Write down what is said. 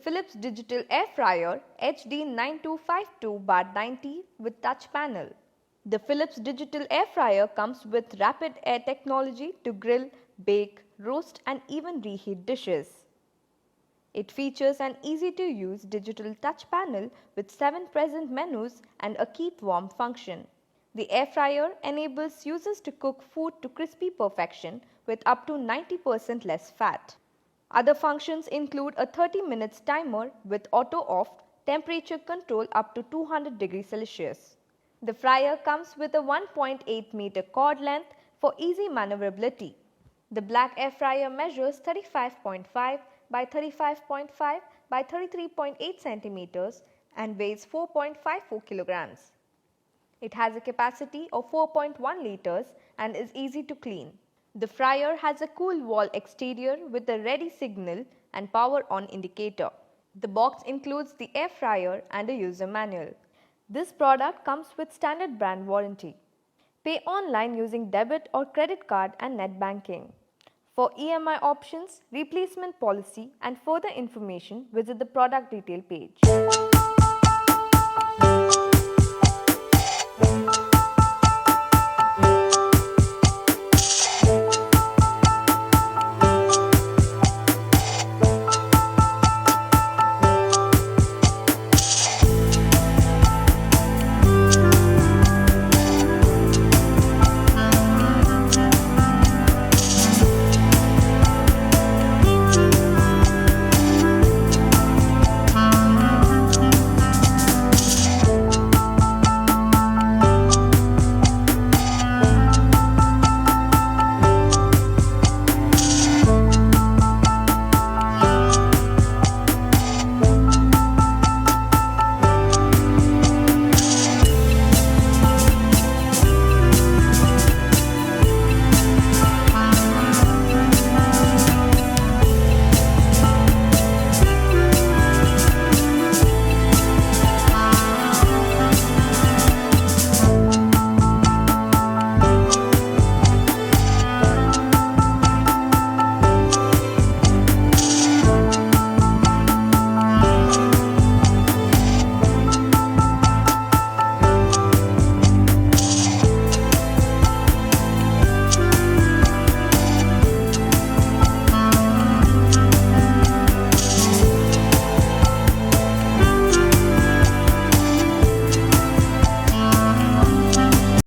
Philips Digital Air Fryer HD9252/90 with touch panel. The Philips Digital Air Fryer comes with rapid air technology to grill, bake, roast and even reheat dishes. It features an easy-to-use digital touch panel with 7 present menus and a keep warm function. The air fryer enables users to cook food to crispy perfection with up to 90% less fat. Other functions include a 30 minutes timer with auto off, temperature control up to 200 degrees Celsius. The fryer comes with a 1.8 meter cord length for easy maneuverability. The black air fryer measures 35.5 by 35.5 by 33.8 centimeters and weighs 4.54 kilograms. It has a capacity of 4.1 liters and is easy to clean. The fryer has a cool wall exterior with a ready signal and power on indicator. The box includes the air fryer and a user manual. This product comes with standard brand warranty. Pay online using debit or credit card and net banking. For EMI options, replacement policy and further information, visit the product detail page.